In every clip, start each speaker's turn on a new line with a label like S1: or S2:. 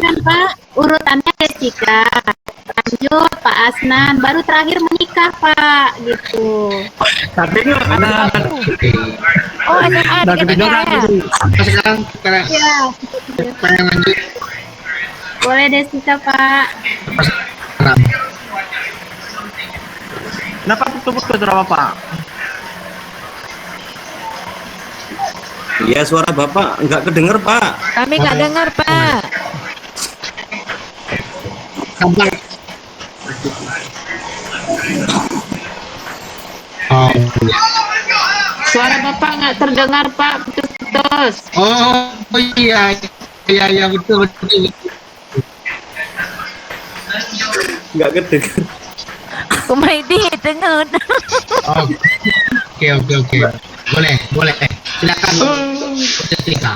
S1: kan Pak, urutannya Jessica, lanjut Pak Asnan, baru terakhir menikah Pak, gitu.
S2: Tapi ada
S3: Oh, SMA dikit-dikit ya.
S4: Sekarang kita
S1: Ya,
S4: yang lanjut.
S1: boleh Jessica Pak.
S2: kenapa putus-putus Bapak?
S5: Iya, suara Bapak nggak kedenger, Pak.
S3: Kami nggak dengar, Pak.
S4: Sampai. Oh,
S6: Suara Bapak nggak terdengar, Pak. Putus-putus.
S4: oh iya, iya betul.
S5: Nggak kedenger.
S3: Kumaidi dengar.
S4: Oh, oke. Boleh. Silakan. Jessica.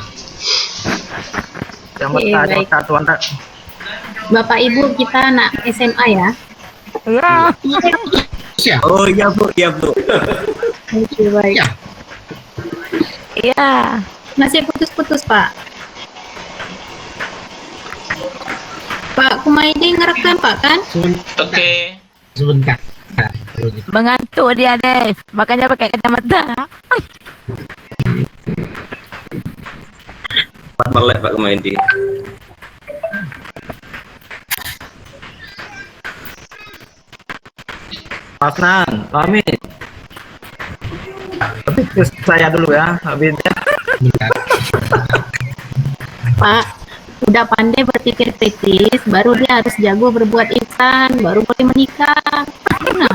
S2: Yang
S1: Oke, baik.
S2: satu anda.
S1: Bapak Ibu kita anak SMA ya.
S3: Ya.
S4: Ya.
S5: Oh iya Bu, iya Bu.
S1: Oke, baik.
S4: Ya.
S3: Iya.
S1: Masih putus-putus Pak. Pak Kumaidi ngerekam Pak kan?
S4: Oke. Sebentar.
S3: Mengantuk dia, Dave. Makanya pakai kacamata.
S5: Pak melek Pak Kumaidi.
S2: Mas Nan, Amin. Tapi saya dulu ya, habisnya.
S4: Bentar.
S1: Pak, udah pandai berpikir kritis, baru dia harus jago berbuat ihsan, baru boleh menikah. Nah,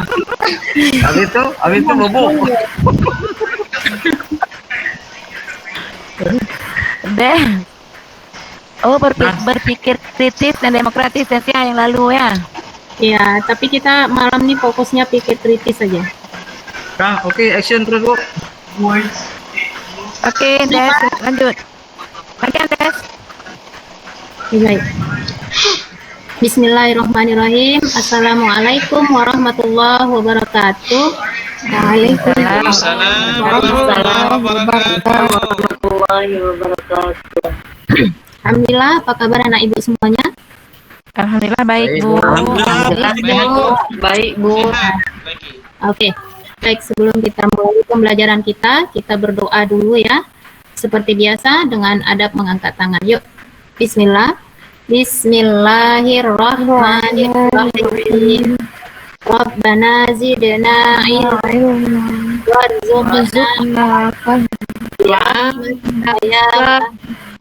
S2: Habis itu bubuk.
S3: Dave. Oh, berpikir kritis dan demokratis sesi yang lalu ya.
S1: ya, tapi kita malam ini fokusnya pikir kritis saja.
S2: Nah, oke, action terus Bu.
S3: Oke, Des, lanjut. Bagian Des.
S1: Oke, baik. Bismillahirrahmanirrahim. Assalamualaikum warahmatullahi wabarakatuh.
S3: Waalaikumsalam
S1: warahmatullahi wabarakatuh. Alhamdulillah, apa kabar anak ibu semuanya?
S3: Alhamdulillah baik, Bu.
S6: Baik, Bu.
S1: Oke, baik, sebelum kita mulai pembelajaran kita berdoa dulu ya. Seperti biasa dengan adab mengangkat tangan. Yuk, bismillah. Bismillahirrahmanirrahim. Rabbana zidna ilman warzuqna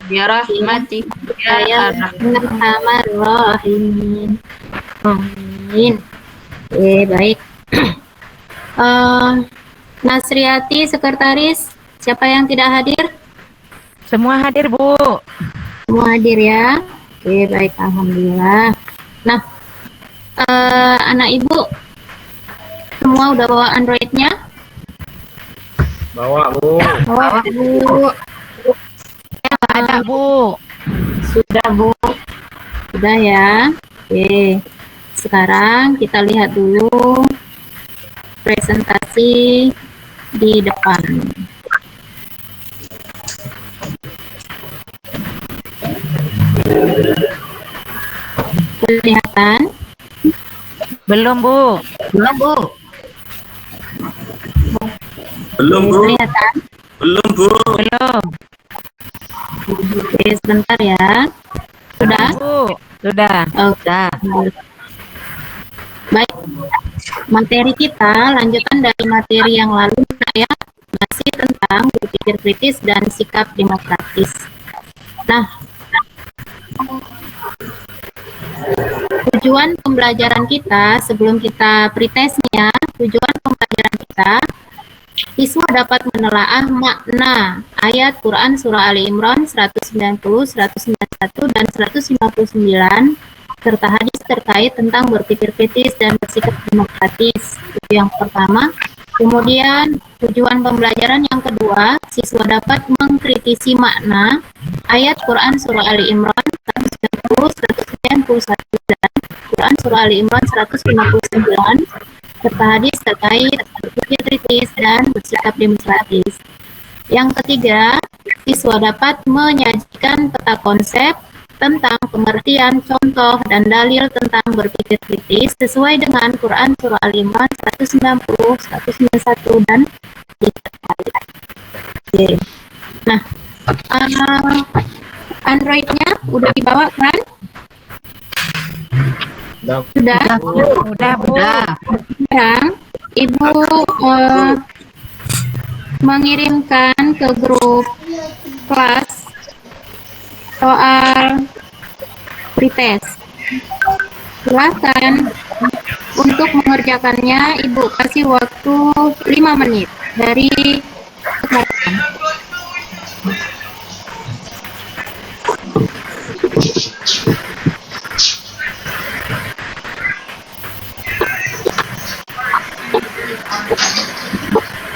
S6: Ya rahmati
S1: ya arhamar rahimin. Amin. Baik. Nasriati sekretaris, siapa yang tidak hadir?
S3: Semua hadir, Bu.
S1: Semua hadir ya. Oke, baik, alhamdulillah. Nah, anak ibu semua udah bawa Androidnya?
S2: Bawa Bu.
S1: Bawa Bu.
S3: Ada, Bu.
S1: Sudah Bu. Sudah ya. Oke. Sekarang kita lihat dulu presentasi di depan. Kelihatan?
S3: Belum, Bu.
S1: Belum Bu.
S5: Belum Bu,
S1: Kelihatan?
S5: belum Bu.
S3: Belum.
S1: Oke, sebentar ya. Sudah?
S3: Bu. Sudah.
S1: Sudah. Baik. Materi kita lanjutan dari materi yang lalu ya, masih tentang berpikir kritis dan sikap demokratis. Nah, tujuan pembelajaran kita sebelum kita pretestnya, tujuan pembelajaran kita, siswa dapat menelaah makna ayat Quran Surah Ali Imran 190, 191, dan 159 serta hadis terkait tentang berpikir kritis dan bersikap demokratis. Itu yang pertama. Kemudian tujuan pembelajaran yang kedua, siswa dapat mengkritisi makna ayat Quran Surah Ali Imran 190, 191, dan Quran Surah Ali Imran 159 serta hadis terkait berpikir kritis dan bersikap demokratis. Yang ketiga, siswa dapat menyajikan peta konsep tentang pengertian, contoh, dan dalil tentang berpikir kritis sesuai dengan Quran Surah Al-Imran 190, 191, dan ayat. Oke. Nah, Android-nya udah dibawa kan? Sudah?
S3: Udah, Bu.
S1: Sekarang Ibu mengirimkan ke grup kelas soal pretest. Silakan untuk mengerjakannya. Ibu kasih waktu 5 menit dari sekarang.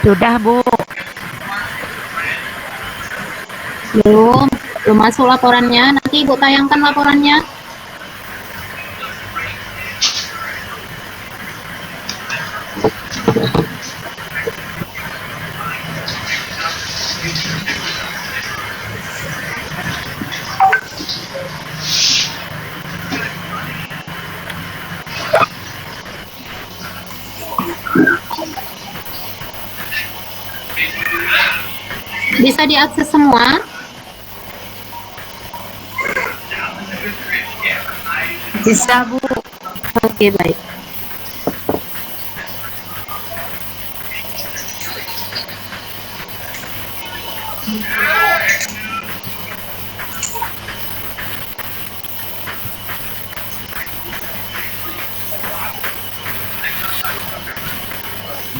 S3: Sudah, Bu.
S1: Belum masuk laporannya. Nanti Ibu tayangkan laporannya. Bisa diakses semua.
S6: Bisa, Bu.
S1: Oke, baik.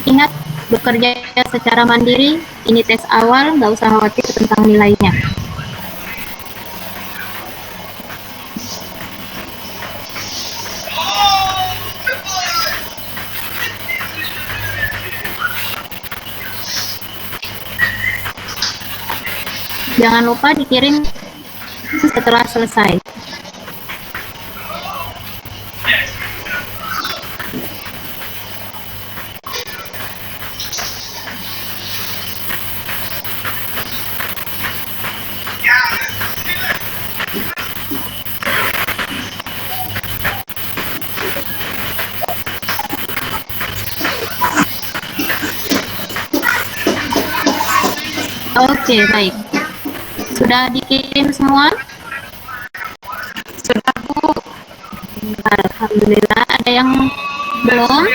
S1: Ingat, bekerja secara mandiri. Ini tes awal, nggak usah khawatir tentang nilainya. Jangan lupa dikirim setelah selesai. Oke, baik. Sudah dikirim semua?
S6: Sudah, Bu.
S1: Alhamdulillah. Ada yang belum?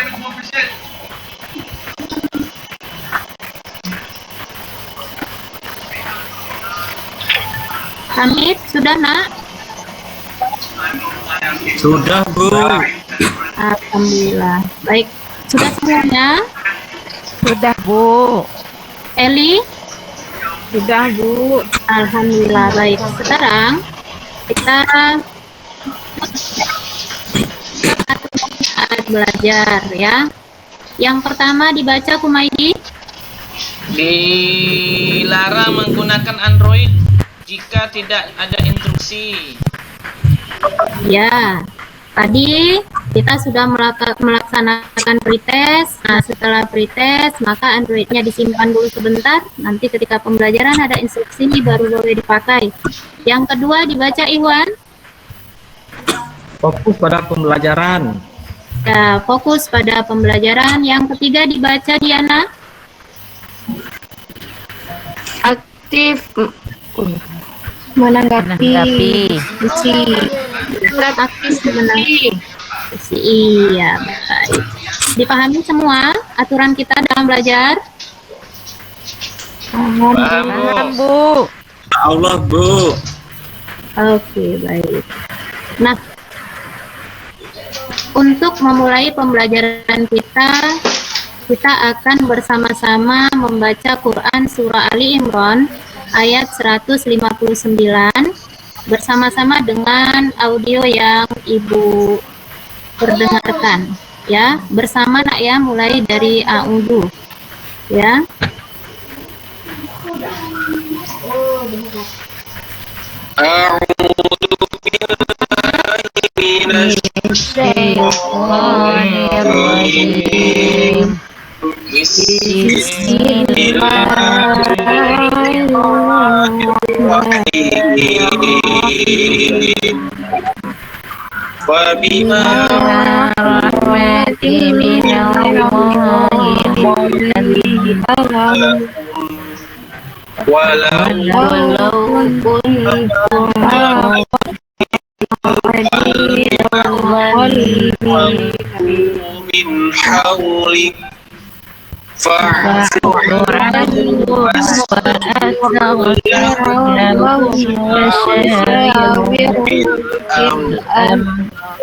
S1: Hamid, sudah, Nak?
S5: Sudah, Bu.
S1: Alhamdulillah. Baik, sudah semuanya?
S3: Sudah, Bu.
S1: Eli?
S6: Sudah, Bu.
S1: Alhamdulillah. Baik, sekarang kita saat belajar ya. Yang pertama dibaca Kumaidi.
S7: Dilarang menggunakan Android jika tidak ada instruksi.
S1: Ya, tadi kita sudah melaksanakan pretest. Nah, setelah pretest, maka Android-nya disimpan dulu sebentar. Nanti ketika pembelajaran ada instruksi ini baru boleh dipakai. Yang kedua dibaca Iwan.
S2: Fokus pada pembelajaran.
S1: Ya, fokus pada pembelajaran. Yang ketiga dibaca Diana.
S6: Aktif
S3: Menanggapi.
S1: Isi. Aktif menanggapi. Iya, baik. Dipahami semua aturan kita dalam belajar?
S3: Paham, Bu.
S5: Allah, Bu.
S1: Oke, baik. Nah, untuk memulai pembelajaran kita akan bersama-sama membaca Quran Surah Ali Imran ayat 159 bersama-sama dengan audio yang Ibu perdengarkan. Ya, bersama Nak ya, mulai dari A'udhu. Ya.
S3: Bismillahirrahmanirrahim.
S5: Bismillahirrahmanirrahim. Fabima
S3: rahmati minallahi
S5: walau min hawlik fa'fu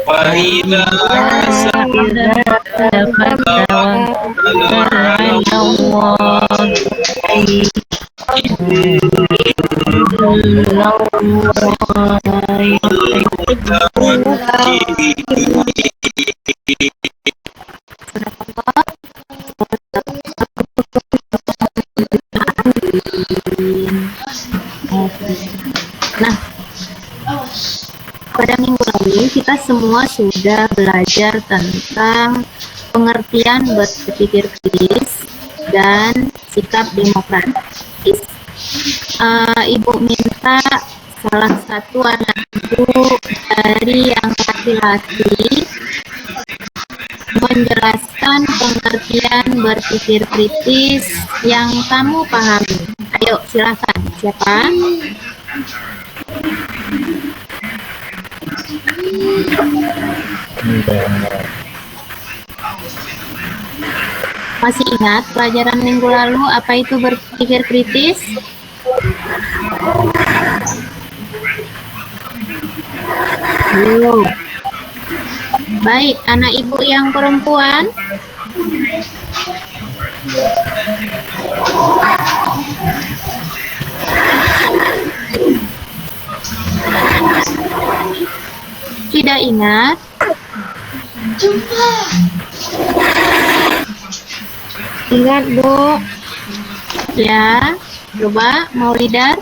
S5: fa'idha
S1: Nah, pada minggu lalu kita semua sudah belajar tentang pengertian berpikir kritis dan sikap demokratis. Ibu minta salah satu anak ibu dari yang laki-laki menjelaskan pengertian berpikir kritis yang kamu pahami. Ayo, silakan. Siapa? Masih ingat pelajaran minggu lalu apa itu berpikir kritis? Belum. Baik, anak ibu yang perempuan. Tidak ingat? Ingat, Bu. Ya, coba Maulidar.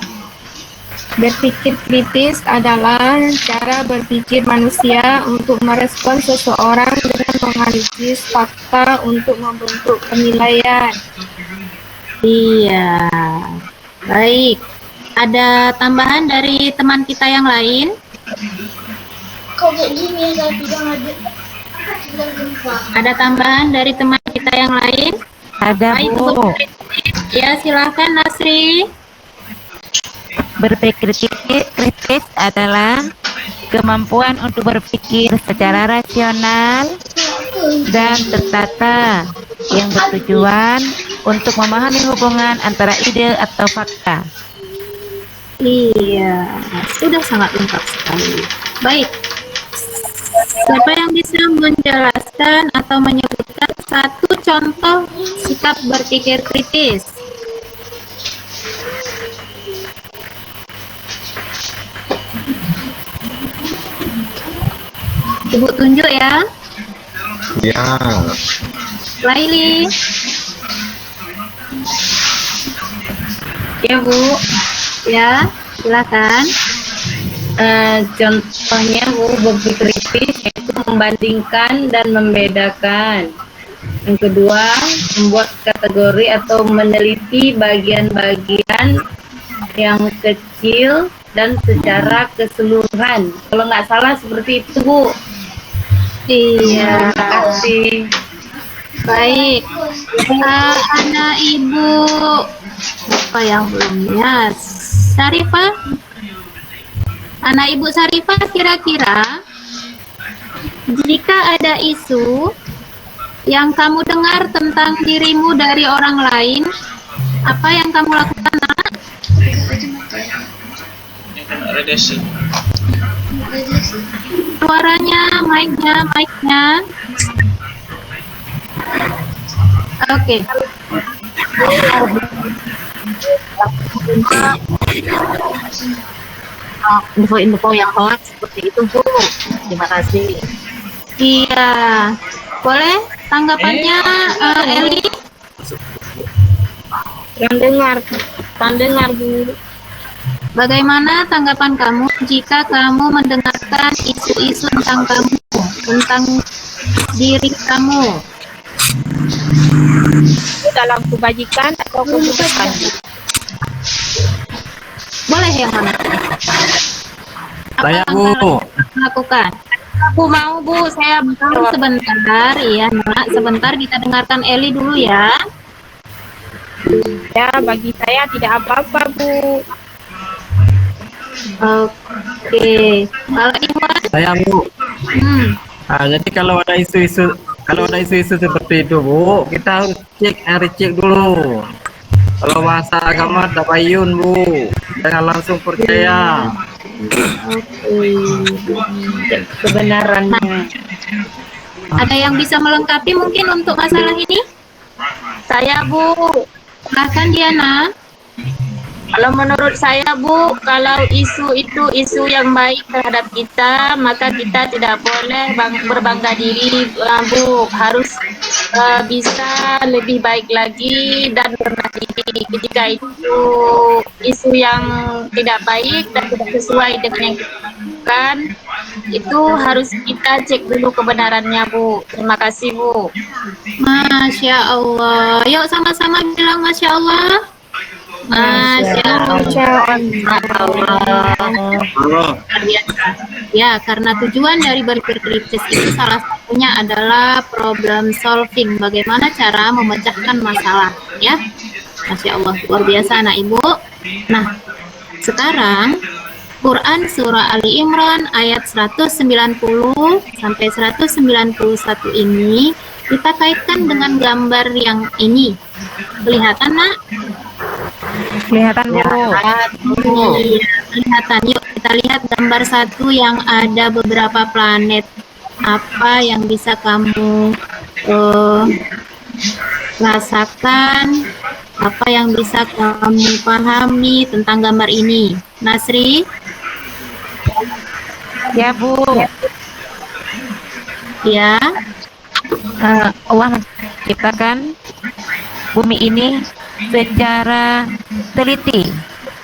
S6: Berpikir kritis adalah cara berpikir manusia untuk merespon seseorang dengan menganalisis fakta untuk membentuk penilaian.
S1: Iya. Baik. Ada tambahan dari teman kita yang lain?
S8: Kok kayak gini ya, tidak ada.
S1: Ada tambahan dari teman kita yang lain?
S3: Ada,
S1: Baik,
S3: Bu.
S1: Ya, silahkan Nasri.
S3: Berpikir kritis adalah kemampuan untuk berpikir secara rasional dan tertata yang bertujuan untuk memahami hubungan antara ide atau fakta.
S1: Iya, sudah sangat lengkap sekali. Baik, siapa yang bisa menjelaskan atau menyebutkan satu contoh sikap berpikir kritis? Ibu tunjuk ya.
S2: Ya.
S1: Laili.
S6: Ya, Bu.
S1: Ya, silakan.
S6: Contohnya, Bu, berpikir kritis yaitu membandingkan dan membedakan. Yang kedua, membuat kategori atau meneliti bagian-bagian yang kecil dan secara keseluruhan. Kalau nggak salah seperti itu, Bu.
S1: Iya.
S6: Terima kasih.
S1: Baik. Anak ibu apa yang belum ya? Sarifah. Anak ibu Sarifah, kira-kira jika ada isu yang kamu dengar tentang dirimu dari orang lain, apa yang kamu lakukan, Nak?
S7: Redesi.
S1: Suaranya, mic-nya. Oke.
S3: Info-info yang hoax seperti itu, Bu. Terima kasih.
S1: Iya. Boleh tanggapannya, Eli?
S6: Pendengar, Bu.
S1: Bagaimana tanggapan kamu jika kamu mendengarkan isu-isu tentang kamu, tentang diri kamu?
S3: Itu dalam kebajikan atau keburukan?
S1: Boleh yang mana?
S2: Saya,
S1: Apa
S2: Bu.
S1: langkah lakukan?
S3: Bu mau Bu, saya
S1: Sebentar, iya nak, sebentar kita dengarkan Eli dulu ya.
S3: ya bagi saya tidak apa-apa Bu.
S1: Oke, kalau Iwan,
S2: Saya, Bu.
S1: hmm,
S2: Jadi kalau ada isu-isu seperti itu, Bu, kita harus cek dulu. Kalau bahasa agama tak payun, Bu. Jangan langsung percaya.
S6: Cek kebenarannya.
S1: ada yang bisa melengkapi mungkin untuk masalah ini?
S6: Saya Bu,
S1: Silahkan Diana.
S6: kalau menurut saya Bu, kalau isu itu isu yang baik terhadap kita, maka kita tidak boleh berbangga diri Bu, harus bisa lebih baik lagi dan rendah diri. Ketika itu isu yang tidak baik dan tidak sesuai dengan yang kita lakukan, itu harus kita cek dulu kebenarannya Bu. Terima kasih Bu.
S1: Masya Allah. Yuk sama-sama bilang Masya Allah. Masya Allah. Luar biasa. Ya, karena tujuan dari berpikir kritis itu salah satunya adalah problem solving. Bagaimana cara memecahkan masalah, ya. Masya Allah, luar biasa anak ibu. Nah, sekarang Quran Surah Ali Imran ayat 190 sampai 191 ini kita kaitkan dengan gambar yang ini. Kelihatan nak?
S3: Kelihatan Bu.
S1: Iya, kelihatan. Yuk kita lihat gambar satu yang ada beberapa planet. Apa yang bisa kamu rasakan? Apa yang bisa kamu pahami tentang gambar ini? Nasri?
S3: Ya Bu.
S1: Ya.
S3: Allah menciptakan bumi ini secara teliti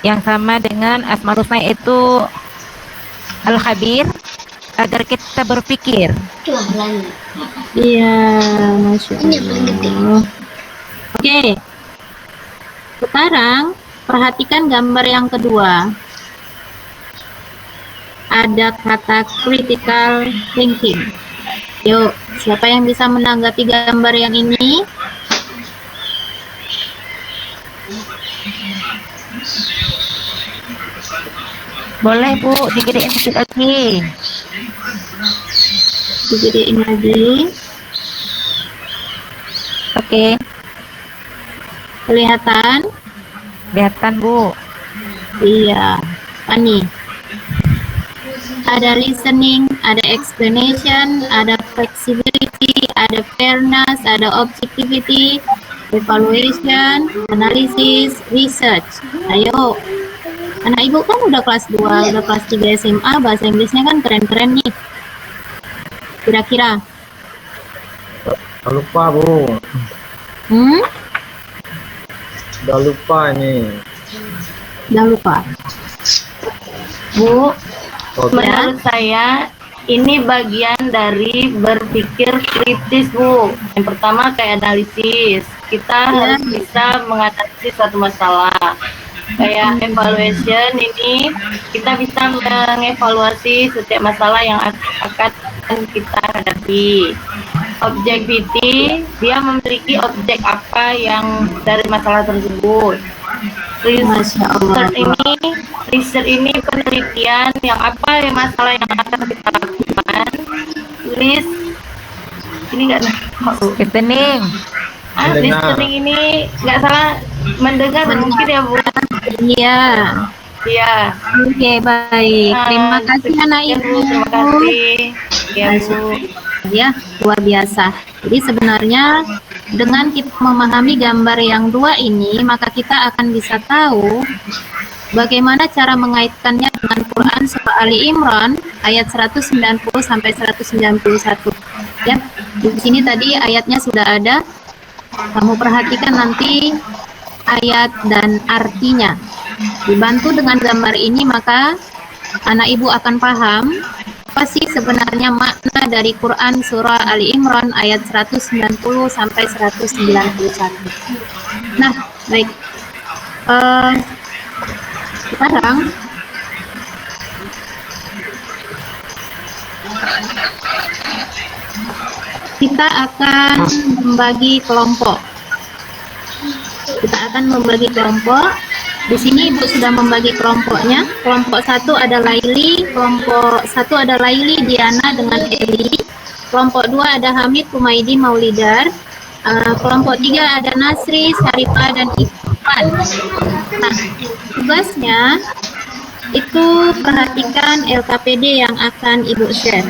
S3: yang sama dengan Asmaul Husna itu Al-Khabir agar kita berpikir.
S1: Iya, Masya Allah. Oke. Sekarang perhatikan gambar yang kedua. Ada kata critical thinking. Yuk, siapa yang bisa menanggapi gambar yang ini?
S3: Boleh Bu, digedein sedikit lagi.
S1: Digedein lagi.
S3: Oke,
S1: Kelihatan?
S3: kelihatan Bu.
S1: Iya. Apa nih? Ada listening, ada explanation, ada flexibility, ada fairness, ada objectivity, evaluation, analysis, research. Ayo. Anak ibu kan udah kelas 2, udah kelas 3 SMA, bahasa Inggrisnya kan keren-keren nih. Kira-kira.
S2: Lupa, Bu. Udah lupa nih.
S1: Udah lupa.
S6: Bu,
S2: Oke.
S6: menurut saya ini bagian dari berpikir kritis Bu. Yang pertama kayak analisis. Kita harus bisa menganalisis suatu masalah. Kayak evaluation ini kita bisa mengevaluasi setiap masalah yang akan kita hadapi. Objectivity, dia memiliki objek apa yang dari masalah tersebut.
S1: Masya Allah.
S6: Research ini penelitian yang apa yang masalah yang akan kita lakukan. Tulis ini enggak
S3: Listening.
S6: listening ini nggak salah mendengar mungkin ya Bu.
S1: Iya.
S6: Iya.
S1: Oke, baik. Terima kasih anak
S6: Ya,
S1: ibu.
S6: Bu, terima kasih. Ya Bu.
S1: Ya, luar biasa. Jadi sebenarnya dengan kita memahami gambar yang dua ini, maka kita akan bisa tahu bagaimana cara mengaitkannya dengan Quran Surah Ali Imran ayat 190 sampai 191. Ya, di sini tadi ayatnya sudah ada. Kamu perhatikan nanti ayat dan artinya. Dibantu dengan gambar ini, maka anak ibu akan paham apa sih sebenarnya makna dari Quran surah Ali Imran ayat 190 sampai 191. Nah, baik. Sekarang kita akan membagi kelompok. Di sini Ibu sudah membagi kelompoknya. Kelompok 1 ada Laili, kelompok 1 ada Laili, Diana dengan Eli. Kelompok 2 ada Hamid, Humaidi, Maulidar. Kelompok 3 ada Nasri, Syarifah, dan Ikhwan. Nah, tugasnya itu perhatikan LKPD yang akan Ibu share.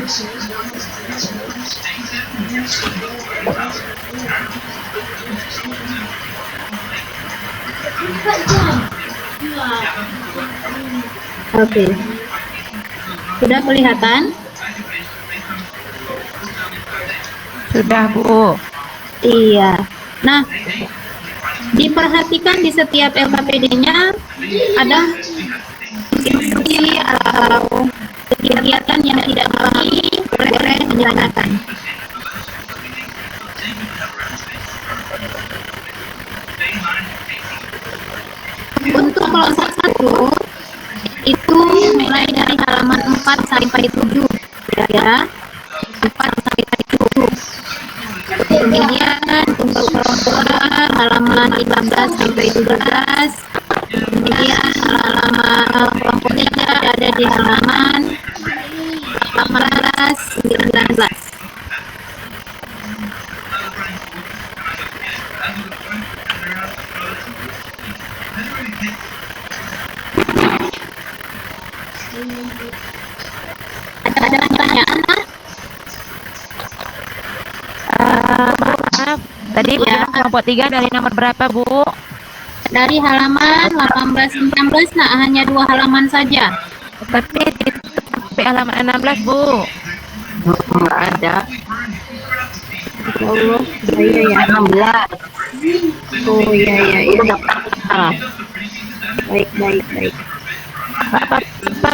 S1: Oke. Sudah kelihatan?
S3: Sudah, Bu.
S1: Iya. Nah, diperhatikan di setiap LKPD-nya ada instruksi atau kegiatan yang tidak dipahami boleh ditanyakan. Untuk kelompok 1 itu mulai dari halaman 4 sampai 7 ya. 4 sampai 7. Kemudian untuk kelompok A halaman 15 sampai 17. Kemudian halaman kelompok 3 ada di halaman 18 19. Ada pertanyaan?
S3: Maaf, tadi Bu
S1: Ya.
S3: bilang kelompok 3 dari nomor berapa, Bu?
S1: Dari halaman 18-19, nah hanya 2 halaman saja.
S3: Tapi sampai halaman 16, Bu.
S6: Nggak ada.
S1: Ya Allah, iya ya.
S6: 16.
S1: Oh iya iya iya.
S6: Ah,
S1: Baik baik baik.
S3: Apa,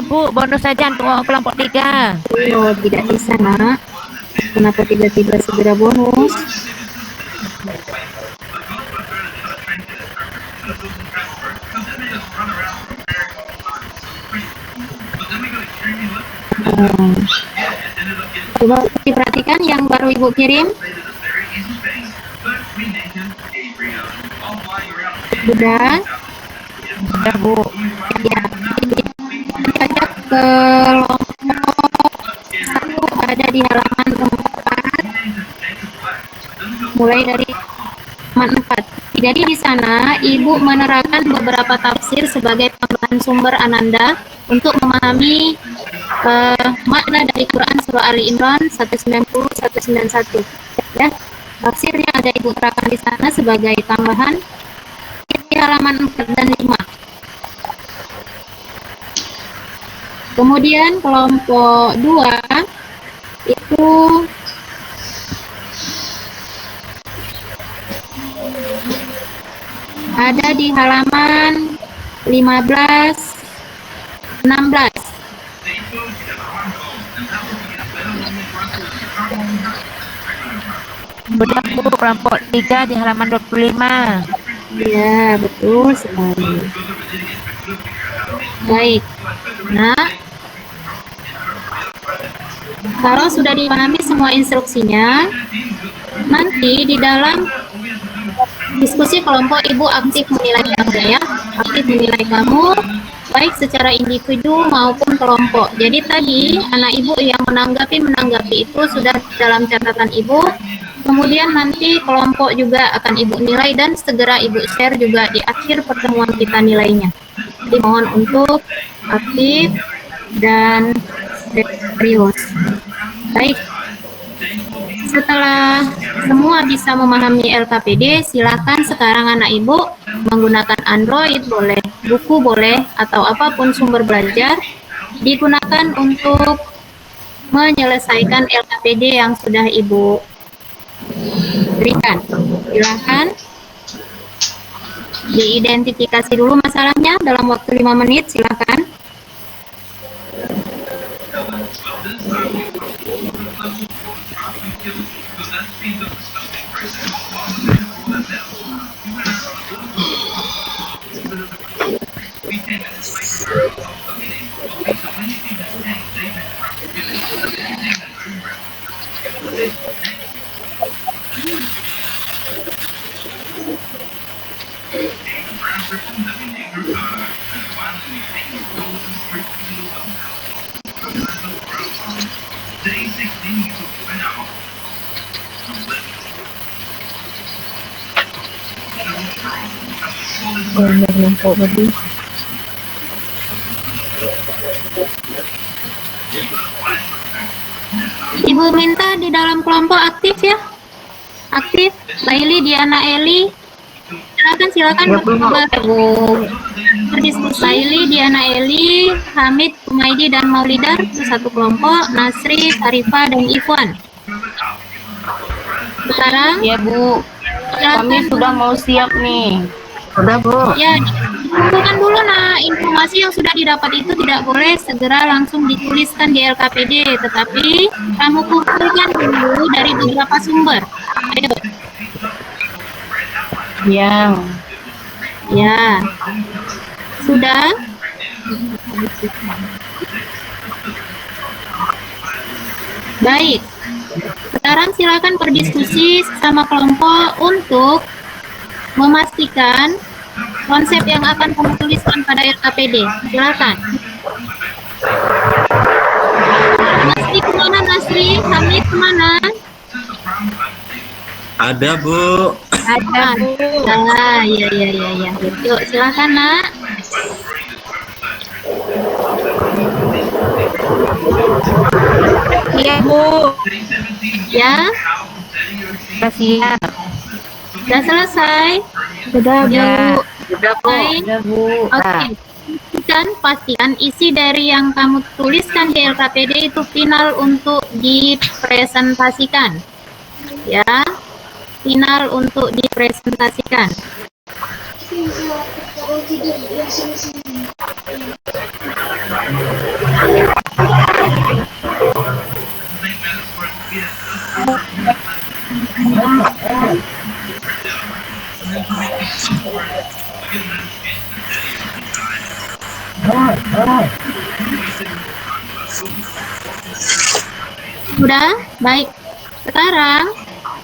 S3: Bu? Bonus saja untuk kelompok 3.
S1: Oh tidak bisa nak. Kenapa tiba-tiba segera bonus? Coba diperhatikan yang baru Ibu kirim. Sudah.
S3: Sudah, Bu.
S1: Ya. Kita ke kelompok 1 ada di halaman 4. Mulai dari halaman 4. Jadi di sana Ibu menerangkan beberapa tafsir sebagai tambahan sumber Ananda untuk memahami makna dari Quran surah Ali Imran 190-191. Ya, tafsir yang ada Ibu terangkan di sana sebagai tambahan di halaman 4 dan 5. Kemudian kelompok 2 itu ada di halaman 15, 16.
S3: Sudah, Bu. Kelompok 3 di halaman 25.
S1: Ya, betul sekali. Baik. Nah, kalau sudah dipahami semua instruksinya, nanti di dalam diskusi kelompok Ibu aktif menilai kamu ya, aktif menilai kamu baik secara individu maupun kelompok. Jadi tadi anak Ibu yang menanggapi itu sudah dalam catatan Ibu. Kemudian nanti kelompok juga akan Ibu nilai dan segera Ibu share juga di akhir pertemuan kita nilainya. Jadi mohon untuk aktif dan serius. Baik. Setelah semua bisa memahami LKPD, silakan sekarang anak Ibu menggunakan Android boleh, buku boleh, atau apapun sumber belajar digunakan untuk menyelesaikan LKPD yang sudah Ibu berikan. Silakan diidentifikasi dulu masalahnya dalam waktu 5 menit, silakan. Ibu minta di dalam kelompok aktif ya. Aktif. Laili, Diana, Eli. Silakan berdiskusi. Laili, Diana, Eli, Hamid, Umaidi, dan Maulida satu kelompok. Nasri, Arifah, dan Ikhwan. Sekarang
S6: Ya Bu, kami sudah mau siap nih.
S3: Udah, Bu.
S1: ya, bukan dulu informasi yang sudah didapat itu tidak boleh segera langsung dituliskan di LKPD, tetapi kamu kumpulkan dulu dari beberapa sumber. Ayo. Ya. Sudah? Baik. Sekarang silakan berdiskusi sama kelompok untuk memastikan konsep yang akan kamu tuliskan pada LKPD. Silakan. Nasri kemana, Nasri? Hamid kemana?
S2: Ada, Bu.
S1: Ada, Bu. Ya. Yuk, silakan, Nak.
S3: Iya, Bu.
S1: Ya,
S3: Udah siap.
S1: sudah selesai.
S3: Sudah,
S1: Ya, Bu.
S3: Udah, Bu.
S1: Baik.
S3: Udah, Bu.
S1: Oke. Dan pastikan isi dari yang kamu tuliskan di LKPD itu final untuk dipresentasikan. Ya, final untuk dipresentasikan. Sudah? Baik. Sekarang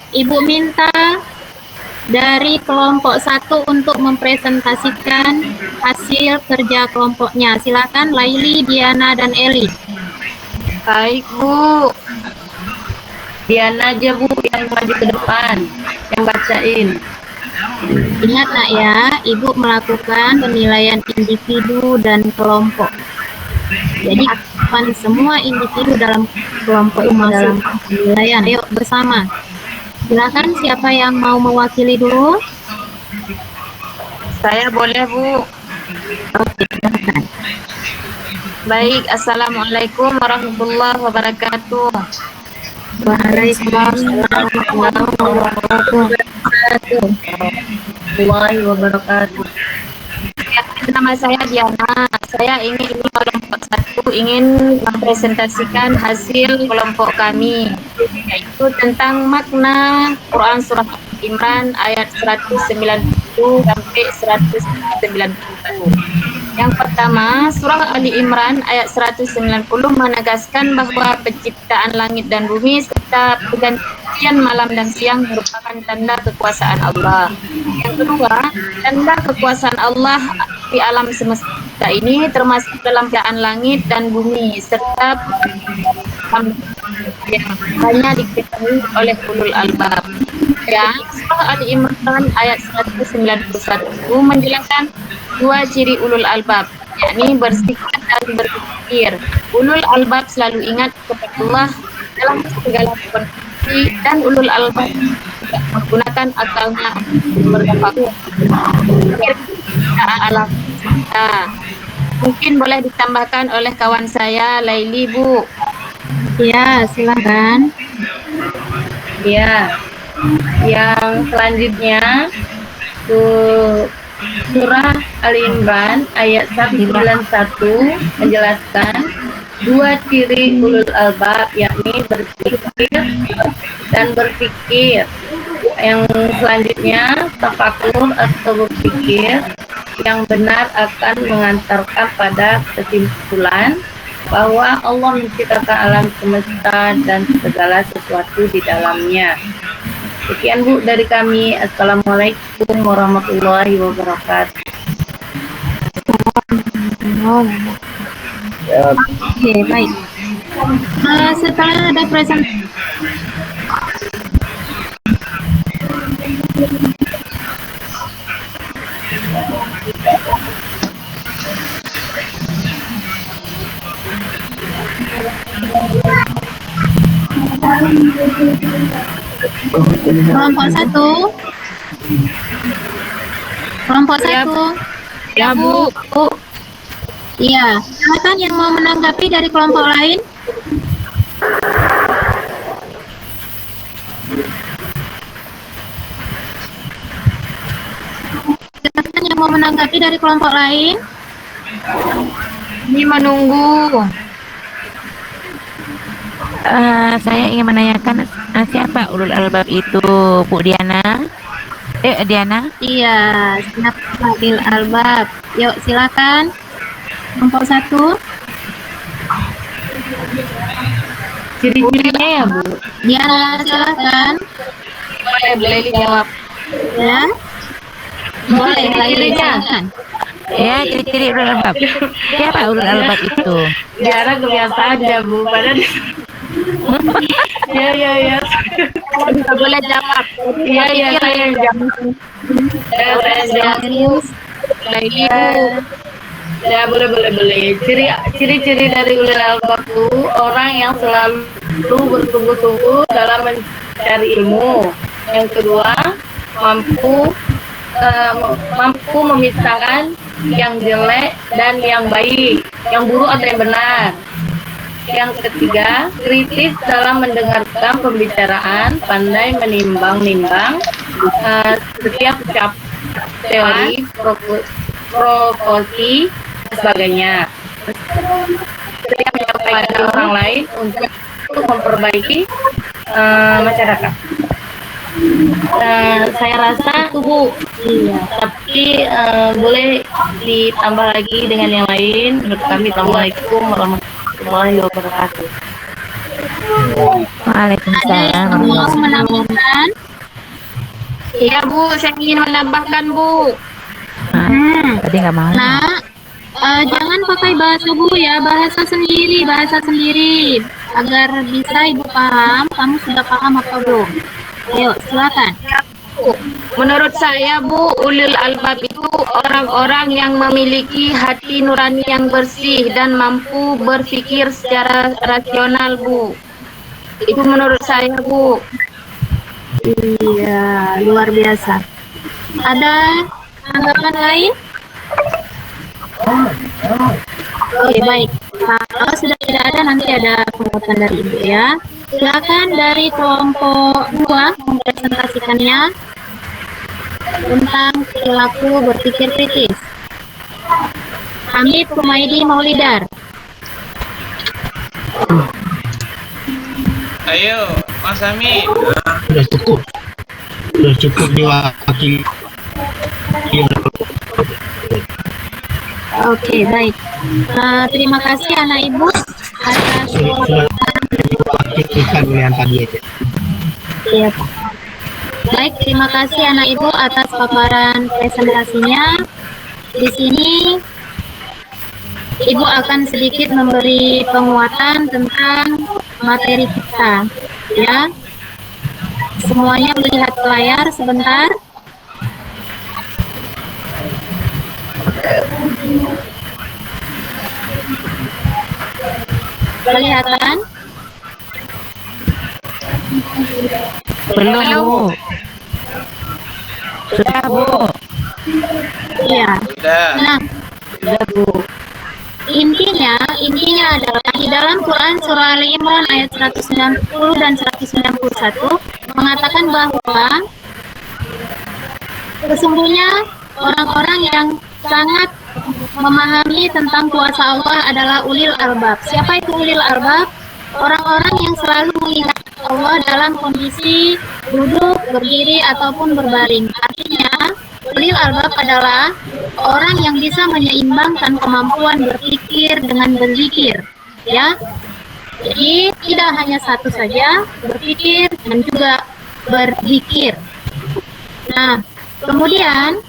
S1: Ibu minta dari kelompok 1 untuk mempresentasikan hasil kerja kelompoknya. Silakan Laili, Diana, dan Eli.
S6: Baik Bu. Diana aja Bu yang maju ke depan, yang bacain.
S1: Ingat nak ya, Ibu melakukan penilaian individu dan kelompok. Jadi aktifkan semua individu dalam kelompok itu dalam penilaian. Ayo bersama. Silakan siapa yang mau mewakili dulu?
S6: Saya boleh Bu.
S1: Oke, silakan.
S6: Baik, Assalamualaikum warahmatullahi wabarakatuh.
S1: Waalaikumsalam warahmatullahi wabarakatuh.
S6: Nama saya Diana. Saya ingin kelompok 1 ingin mempresentasikan hasil kelompok kami, yaitu tentang makna Quran surah Imran ayat 190 sampai 190. Yang pertama, surah Ali Imran ayat 190 menegaskan bahwa penciptaan langit dan bumi serta pergantian malam dan siang merupakan tanda kekuasaan Allah. Yang kedua, tanda kekuasaan Allah di alam semesta ini termasuk dalam keadaan langit dan bumi serta yang hanya diketahui oleh ulul albab. Ya, surah Ali Imran ayat 191 menjelaskan dua ciri ulul albab, yakni bersifat dan berpikir. Ulul albab selalu ingat kepada Allah dalam segala kondisi dan ulul albab tidak menggunakan akalnya bertafakkur alam kita. Mungkin boleh ditambahkan oleh kawan saya Laili, Bu.
S1: Ya, silakan.
S6: Ya, yang selanjutnya surah Ali Imran ayat 191 menjelaskan dua ciri ulul albab, yakni berpikir dan berpikir. Yang selanjutnya, tafakur atau berpikir yang benar akan mengantarkan pada kesimpulan bahwa Allah menciptakan alam semesta dan segala sesuatu di dalamnya. Sekian Bu dari kami. Assalamualaikum warahmatullahi wabarakatuh.
S1: Oke, baik. Setelah ada presentasi, kelompok satu. Kelompok satu.
S3: Ya, Bu.
S1: Iya, silakan yang mau menanggapi dari kelompok lain. Silakan yang mau menanggapi dari kelompok lain.
S3: Ini menunggu. Saya ingin menanyakan siapa ulul albab itu, Bu Diana? Diana?
S1: Iya, siapa ulul albab? Yuk, silakan. Kelompok satu.
S6: Ciri-cirinya ya Bu?
S1: Diana, silakan.
S6: Boleh dijawab.
S1: Ya. Boleh, silakan.
S3: Ya, ciri-ciri ulul albab. Siapa ulul albab itu?
S6: Diana kebiasaan ya Bu, padahal ya.
S3: Tidak boleh jawab.
S6: Iya, saya yang jawab. Saya jawab.
S1: Serius.
S6: Ya, boleh. Ciri-ciri dari ulul albab itu orang yang selalu bersungguh-sungguh dalam mencari ilmu. Yang kedua, mampu memisahkan yang jelek dan yang baik, yang buruk atau yang benar. Yang ketiga, kritis dalam mendengarkan pembicaraan, pandai menimbang-nimbang setiap ucap, teori, proposi, dan sebagainya. Setiap menyampaikan orang lain untuk memperbaiki masyarakat. Saya rasa itu Bu. Iya. Tapi boleh ditambah lagi dengan yang lain. Menurut kami, Assalamualaikum warahmatullahi wabarakatuh.
S3: Waalaikumsalam.
S1: Ada yang mau menambahkan?
S6: Iya Bu, saya ingin menambahkan Bu.
S3: Tadi nggak mau.
S1: Nah, jangan pakai bahasa Bu ya, bahasa sendiri agar bisa Ibu paham. Kamu sudah paham apa belum? Ayo, silakan.
S6: Menurut saya Bu, ulul albab itu orang-orang yang memiliki hati nurani yang bersih dan mampu berpikir secara rasional Bu. Itu menurut saya Bu.
S1: Iya, luar biasa. Ada tanggapan lain? Oke, baik. Kalau sudah tidak ada, nanti ada penguatan dari Ibu ya. Silakan dari kelompok 2 mempresentasikannya tentang perilaku berpikir kritis. Hamid Kumaidi Maulidar.
S7: Ayo, Mas Hamid.
S4: Sudah cukup diwakili.
S1: Oke, baik. Terima kasih anak Ibu atas
S4: Wakilkan yang tadi aja.
S1: Iya, Pak. Baik, terima kasih anak Ibu atas paparan presentasinya. Di sini Ibu akan sedikit memberi penguatan tentang materi kita, ya. Semuanya melihat ke layar sebentar. Kelihatan?
S3: Belum, Bu. Sudah, Bu.
S1: Iya.
S7: Sudah.
S1: Nah, intinya adalah di dalam Quran surah Ali Imran ayat 190 dan 191 mengatakan bahwa sesungguhnya orang-orang yang sangat memahami tentang kuasa Allah adalah ulil albab. Siapa itu ulil albab? Orang-orang yang selalu mengingat Allah dalam kondisi duduk, berdiri, ataupun berbaring. Artinya, ulil albab adalah orang yang bisa menyeimbangkan kemampuan berpikir dengan berzikir. Ya, jadi tidak hanya satu saja, berpikir dan juga berzikir. Nah, kemudian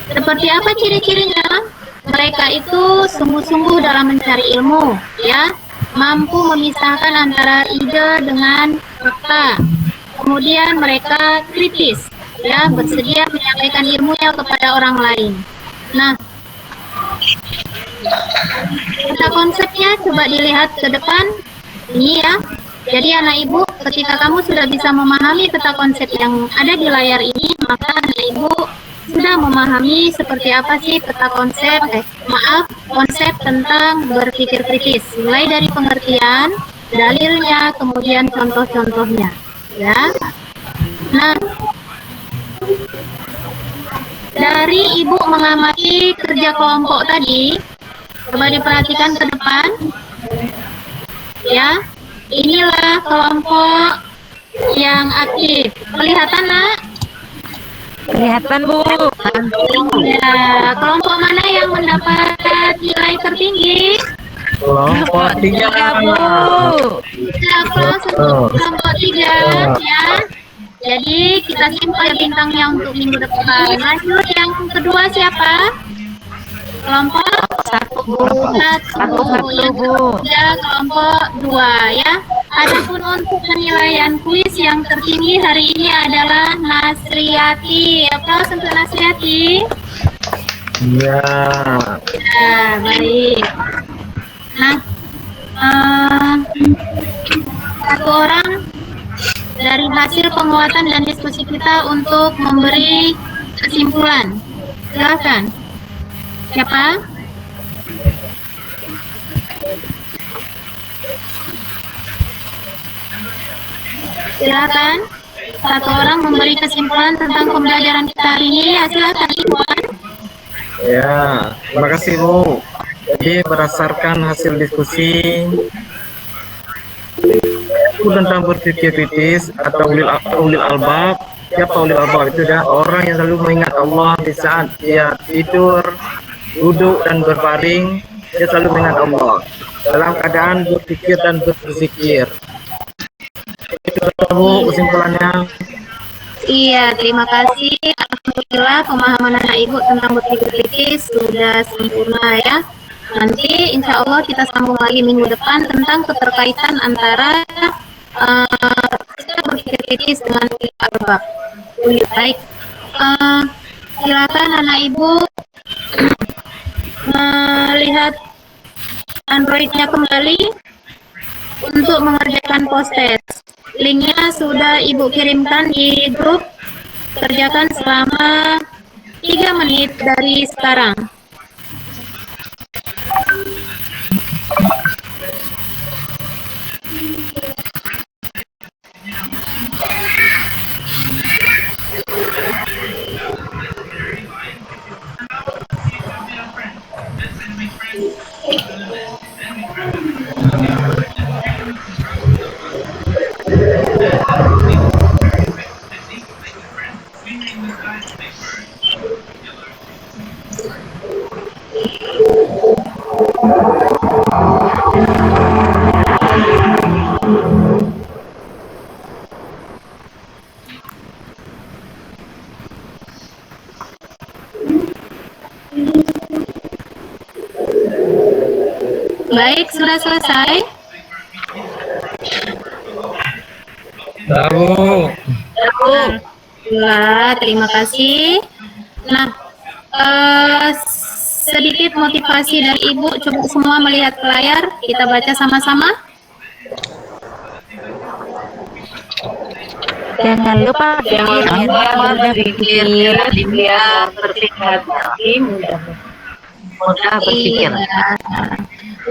S1: seperti apa ciri-cirinya? Mereka itu sungguh-sungguh dalam mencari ilmu, ya, mampu memisahkan antara ide dengan fakta. Kemudian mereka kritis, ya, bersedia menyampaikan ilmunya kepada orang lain. Nah, kita konsepnya coba dilihat ke depan, ini ya. Jadi anak ibu, ketika kamu sudah bisa memahami peta konsep yang ada di layar ini, maka anak ibu sudah memahami seperti apa sih peta konsep, konsep tentang berpikir kritis, mulai dari pengertian, dalilnya, kemudian contoh-contohnya, ya. Nah, dari ibu mengamati kerja kelompok tadi, coba diperhatikan ke depan, ya. Inilah kelompok yang aktif. Kelihatan, nak?
S3: Kelihatan, Bu.
S1: Ya, kelompok mana yang mendapat nilai tertinggi?
S2: Kelompok 3.
S3: Bu.
S1: Kelompok 3, ya. Jadi kita simpan bintangnya untuk minggu depan. Lanjut, yang kedua siapa? Kelompok satu, yang ketiga kelompok 2, ya. Adapun untuk penilaian kuis yang tertinggi hari ini adalah Nasriati. Aplaus untuk Nasriati.
S2: Ya.
S1: Ya, baik. Nah, satu orang dari hasil penguatan dan diskusi kita untuk memberi kesimpulan. Silakan. Siapa? Silakan. Satu orang memberi kesimpulan tentang pembelajaran kita hari ini. Ya, silakan, Iwan.
S2: Ya, terima kasih Bu. Jadi berdasarkan hasil diskusi tentang berpikir kritis atau ulil albab. Siapa ulil albab? Itu adalah orang yang selalu mengingat Allah di saat dia tidur, duduk dan berbaring. Dia selalu mengingat Allah dalam keadaan berpikir dan berzikir. Itu Bu kesimpulannya.
S1: Iya, terima kasih. Alhamdulillah pemahaman anak ibu tentang berpikir kritis sudah sempurna, ya. Nanti insya Allah kita sambung lagi minggu depan tentang keterkaitan antara kita berpikir kritis dengan albab. Baik, silakan anak ibu melihat Androidnya kembali untuk mengerjakan post-test. Linknya sudah ibu kirimkan di grup. Kerjakan selama 3 menit dari sekarang. Baik, sudah selesai.
S2: Bu.
S1: Alhamdulillah, terima kasih. Nah, sedikit motivasi dari ibu. Coba semua melihat ke layar. Kita baca sama-sama.
S3: Jangan lupa berpikir,
S6: biar berpikir mudah berpikir.
S1: Iya.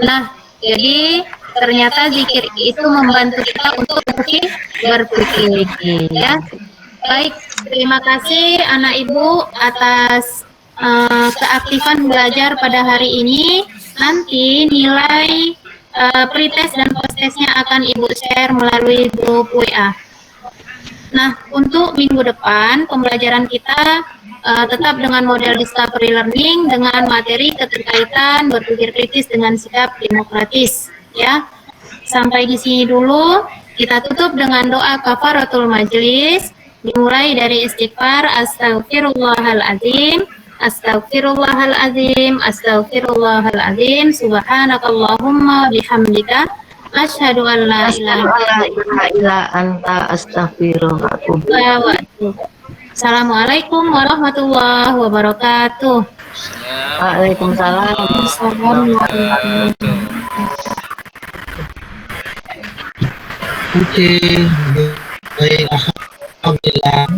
S1: Nah, jadi ternyata zikir itu membantu kita untuk berpikir, ya. Baik, terima kasih anak ibu atas keaktifan belajar pada hari ini, nanti nilai pretest dan posttestnya akan Ibu share melalui grup WA. Nah, untuk minggu depan pembelajaran kita tetap dengan model discovery learning dengan materi keterkaitan berpikir kritis dengan sikap demokratis, ya. Sampai di sini dulu. Kita tutup dengan doa kafaratul majlis, dimulai dari istighfar astaghfirullahaladzim, astaghfirullahaladzim, astaghfirullahaladzim, subhanakallahumma bihamdika, asyhadu an la ilaha
S3: illa anta astaghfiruka wa atubu ilaik.
S1: Assalamualaikum warahmatullahi wabarakatuh.
S3: Waalaikumsalam.
S4: Oke, baik, alhamdulillah.